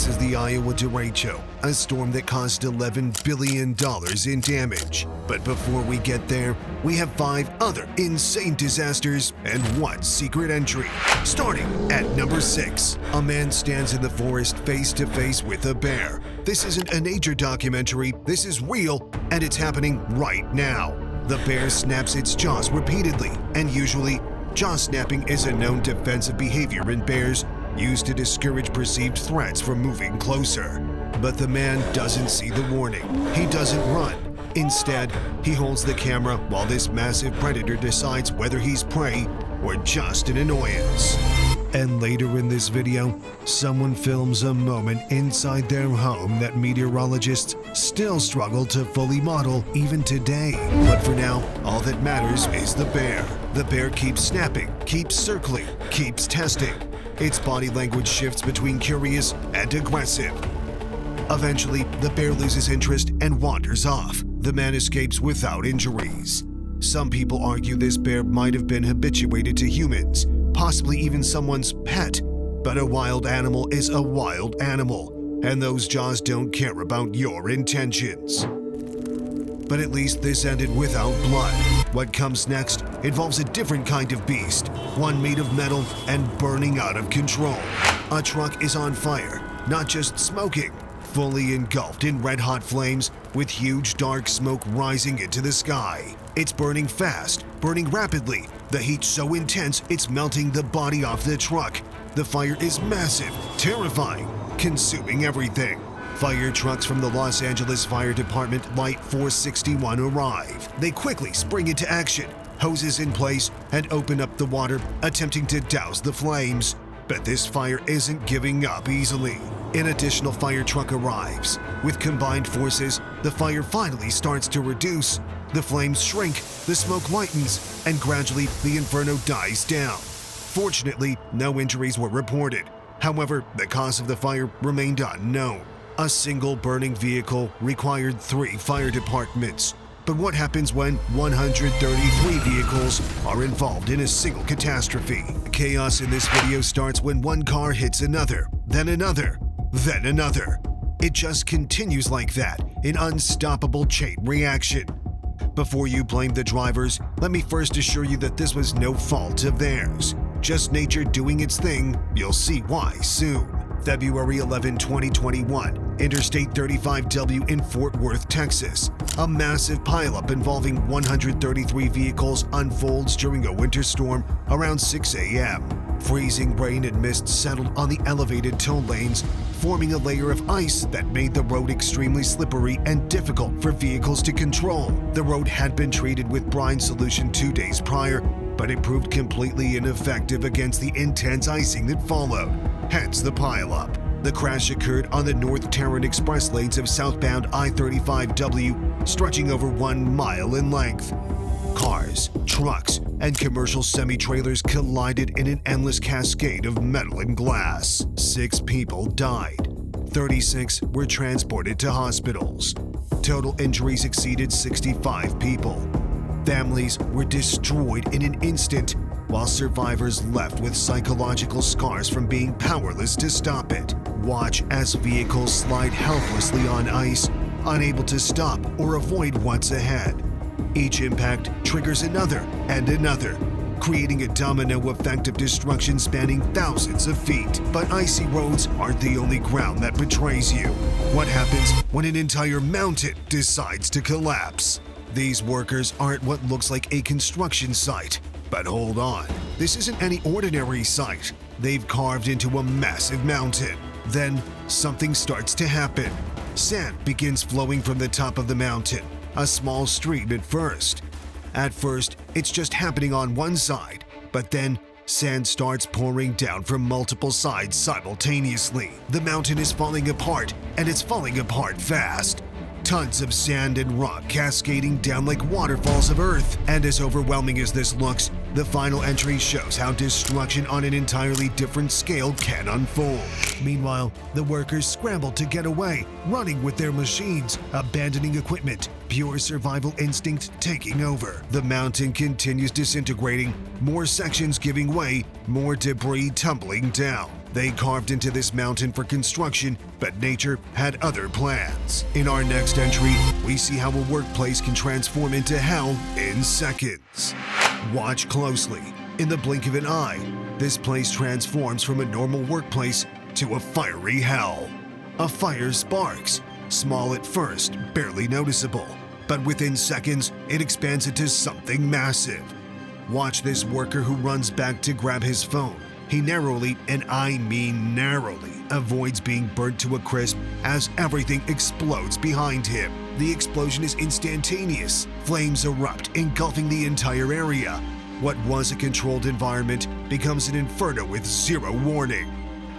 This is the Iowa derecho, a storm that caused $11 billion in damage. But before we get there, we have 5 other insane disasters and 1 secret entry. Starting at number 6, a man stands in the forest face to face with a bear. This isn't a nature documentary, this is real, and it's happening right now. The bear snaps its jaws repeatedly, and usually, jaw snapping is a known defensive behavior in bears used to discourage perceived threats from moving closer. But the man doesn't see the warning. He doesn't run. Instead, he holds the camera while this massive predator decides whether he's prey or just an annoyance. And later in this video, someone films a moment inside their home that meteorologists still struggle to fully model even today. But for now, all that matters is the bear. The bear keeps snapping, keeps circling, keeps testing. Its body language shifts between curious and aggressive. Eventually, the bear loses interest and wanders off. The man escapes without injuries. Some people argue this bear might have been habituated to humans, possibly even someone's pet. But a wild animal is a wild animal, and those jaws don't care about your intentions. But at least this ended without blood. What comes next involves a different kind of beast, one made of metal and burning out of control. A truck is on fire, not just smoking, fully engulfed in red-hot flames with huge dark smoke rising into the sky. It's burning fast, burning rapidly. The heat's so intense it's melting the body off the truck. The fire is massive, terrifying, consuming everything. Fire trucks from the Los Angeles Fire Department Light 461 arrive. They quickly spring into action, hoses in place, and open up the water, attempting to douse the flames. But this fire isn't giving up easily. An additional fire truck arrives. With combined forces, the fire finally starts to reduce. The flames shrink, the smoke lightens, and gradually the inferno dies down. Fortunately, no injuries were reported. However, the cause of the fire remained unknown. A single burning vehicle required 3 fire departments. But what happens when 133 vehicles are involved in a single catastrophe? Chaos in this video starts when one car hits another, then another, then another. It just continues like that, an unstoppable chain reaction. Before you blame the drivers, let me first assure you that this was no fault of theirs. Just nature doing its thing. You'll see why soon. February 11, 2021, Interstate 35W in Fort Worth, Texas. A massive pileup involving 133 vehicles unfolds during a winter storm around 6 a.m. Freezing rain and mist settled on the elevated toll lanes, forming a layer of ice that made the road extremely slippery and difficult for vehicles to control. The road had been treated with brine solution 2 days prior, but it proved completely ineffective against the intense icing that followed, hence the pileup. The crash occurred on the North Tarrant Express lanes of southbound I-35W, stretching over 1 mile in length. Cars, trucks, and commercial semi-trailers collided in an endless cascade of metal and glass. 6 people died. 36 were transported to hospitals. Total injuries exceeded 65 people. Families were destroyed in an instant, while survivors left with psychological scars from being powerless to stop it. Watch as vehicles slide helplessly on ice, unable to stop or avoid what's ahead. Each impact triggers another and another, creating a domino effect of destruction spanning thousands of feet. But icy roads aren't the only ground that betrays you. What happens when an entire mountain decides to collapse? These workers aren't what looks like a construction site. But hold on, this isn't any ordinary site. They've carved into a massive mountain. Then something starts to happen. Sand begins flowing from the top of the mountain, a small stream at first. At first, it's just happening on one side, but then sand starts pouring down from multiple sides simultaneously. The mountain is falling apart, and it's falling apart fast. Tons of sand and rock cascading down like waterfalls of earth. And as overwhelming as this looks, the final entry shows how destruction on an entirely different scale can unfold. Meanwhile, the workers scramble to get away, running with their machines, abandoning equipment, pure survival instinct taking over. The mountain continues disintegrating, more sections giving way, more debris tumbling down. They carved into this mountain for construction, but nature had other plans. In our next entry, we see how a workplace can transform into hell in seconds. Watch closely. In the blink of an eye, this place transforms from a normal workplace to a fiery hell. A fire sparks, small at first, barely noticeable, but within seconds, it expands into something massive. Watch this worker who runs back to grab his phone. He narrowly, and I mean narrowly, avoids being burnt to a crisp as everything explodes behind him. The explosion is instantaneous. Flames erupt, engulfing the entire area. What was a controlled environment becomes an inferno with zero warning.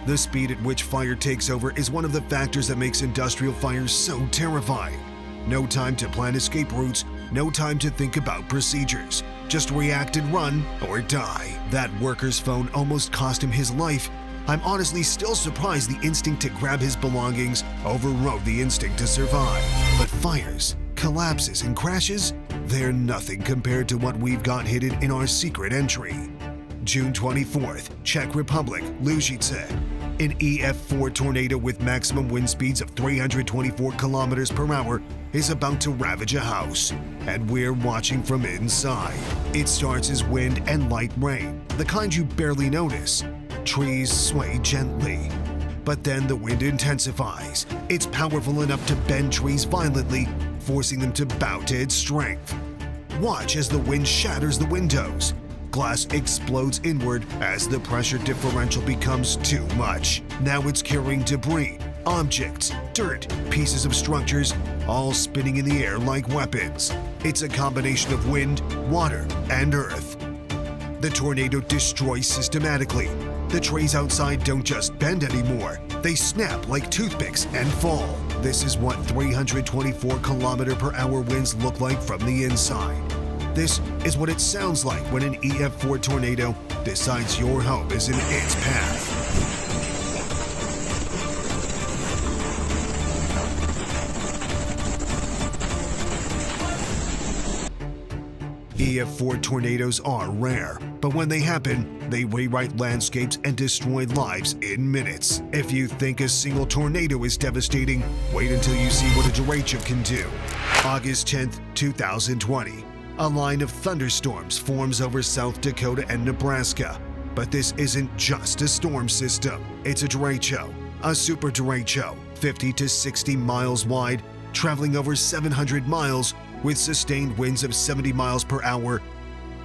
The speed at which fire takes over is one of the factors that makes industrial fires so terrifying. No time to plan escape routes, no time to think about procedures. Just react and run or die. That worker's phone almost cost him his life. I'm honestly still surprised the instinct to grab his belongings overrode the instinct to survive. But fires, collapses, and crashes, they're nothing compared to what we've got hidden in our secret entry. June 24th, Czech Republic, Lužice. An EF4 tornado with maximum wind speeds of 324 kilometers per hour is about to ravage a house, and we're watching from inside. It starts as wind and light rain, the kind you barely notice. Trees sway gently, but then the wind intensifies. It's powerful enough to bend trees violently, forcing them to bow to its strength. Watch as the wind shatters the windows. Glass explodes inward as the pressure differential becomes too much. Now it's carrying debris, objects, dirt, pieces of structures, all spinning in the air like weapons. It's a combination of wind, water, and earth. The tornado destroys systematically. The trees outside don't just bend anymore. They snap like toothpicks and fall. This is what 324 km/h winds look like from the inside. This is what it sounds like when an EF4 tornado decides your home is in its path. EF4 tornadoes are rare, but when they happen, they rewrite landscapes and destroy lives in minutes. If you think a single tornado is devastating, wait until you see what a derecho can do. August 10th, 2020. A line of thunderstorms forms over South Dakota and Nebraska. But this isn't just a storm system. It's a derecho, a super derecho, 50 to 60 miles wide, traveling over 700 miles with sustained winds of 70 miles per hour.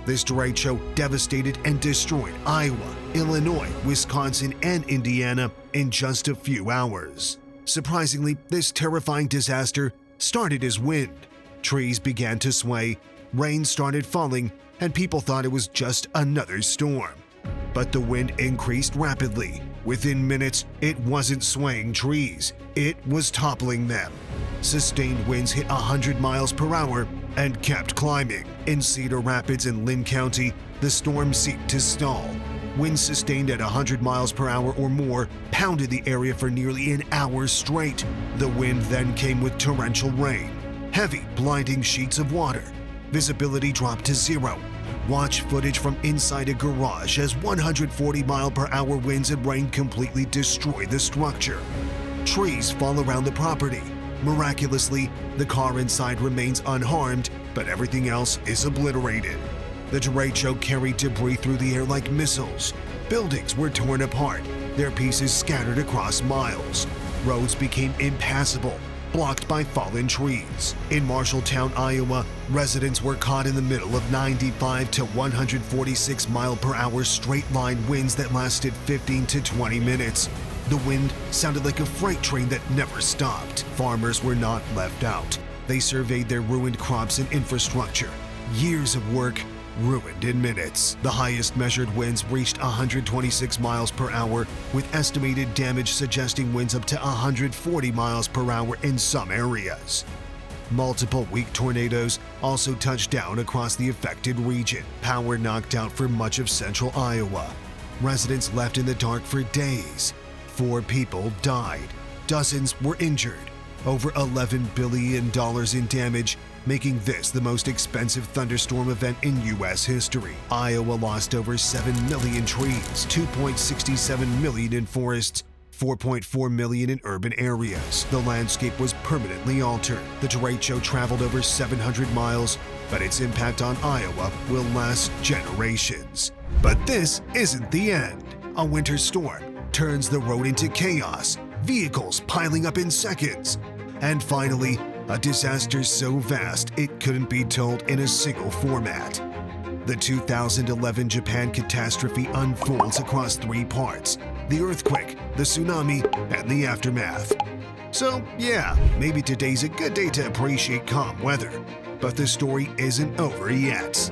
This derecho devastated and destroyed Iowa, Illinois, Wisconsin, and Indiana in just a few hours. Surprisingly, this terrifying disaster started as wind. Trees began to sway, rain started falling, and people thought it was just another storm. But the wind increased rapidly. Within minutes, it wasn't swaying trees, it was toppling them. Sustained winds hit 100 miles per hour and kept climbing. In Cedar Rapids and Lynn County, the storm seemed to stall. Winds sustained at 100 miles per hour or more pounded the area for nearly an hour straight. The wind then came with torrential rain, heavy, blinding sheets of water. Visibility dropped to zero. Watch footage from inside a garage as 140-mile-per-hour winds and rain completely destroy the structure. Trees fall around the property. Miraculously, the car inside remains unharmed, but everything else is obliterated. The derecho carried debris through the air like missiles. Buildings were torn apart, their pieces scattered across miles. Roads became impassable, blocked by fallen trees. In Marshalltown, Iowa, residents were caught in the middle of 95 to 146 mile-per-hour straight-line winds that lasted 15 to 20 minutes. The wind sounded like a freight train that never stopped. Farmers were not left out. They surveyed their ruined crops and infrastructure. Years of work ruined in minutes. The highest measured winds reached 126 miles per hour, with estimated damage suggesting winds up to 140 miles per hour in some areas. Multiple weak tornadoes also touched down across the affected region. Power knocked out for much of central Iowa. Residents left in the dark for days. 4 people died. Dozens were injured. Over $11 billion in damage, making this the most expensive thunderstorm event in U.S. history. Iowa lost over 7 million trees, 2.67 million in forests, 4.4 million in urban areas. The landscape was permanently altered. The derecho traveled over 700 miles, but its impact on Iowa will last generations. But this isn't the end. A winter storm turns the road into chaos, vehicles piling up in seconds. And finally, a disaster so vast it couldn't be told in a single format. The 2011 Japan catastrophe unfolds across 3 parts: the earthquake, the tsunami, and the aftermath. So yeah, maybe today's a good day to appreciate calm weather, but the story isn't over yet.